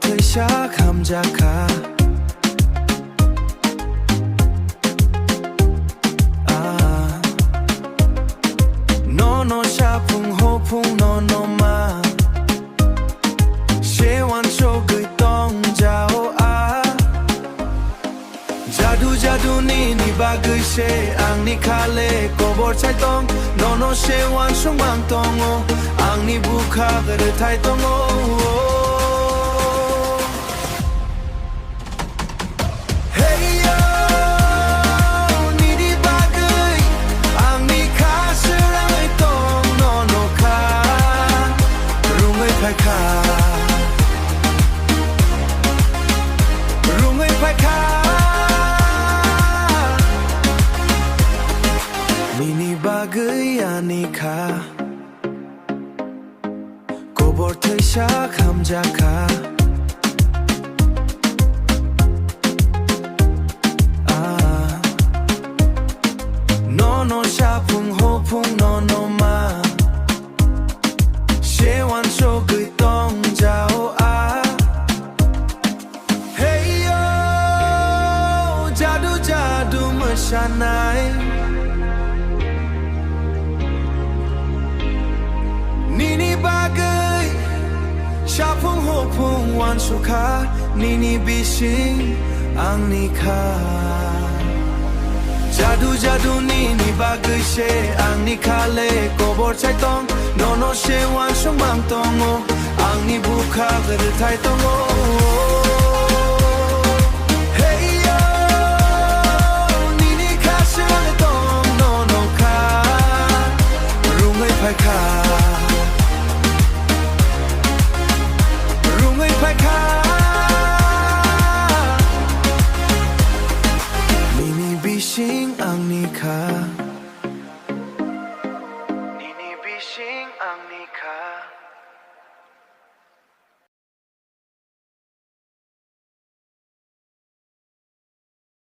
thầy xa kham gia kha no no sha phung ho phung no no ma she wan cho gửi tong jao a jadu jadu ni ba gửi she ang ni khale ko bor chai tong no no she wan song mang tong o ang ni bu kha gar thai tong o Mini bagay ani kha Kobor thai sha kham ja kha No no sha phung ho phung no no ma she wan cho gửi tong jao a Hey yo jadu jadu ma sha nai Nini bagay sha phung ho phung wan su kha Nini bising ang ni kha Jadu jadu nini bagay she ang ni khale ko bor chai tong No no she wan song mang tong o ang ni bu kha gar thai tong o Hey yo nini kha she le tong no no kha Rung ai phai kha Bising ang ni kha Nini bising ang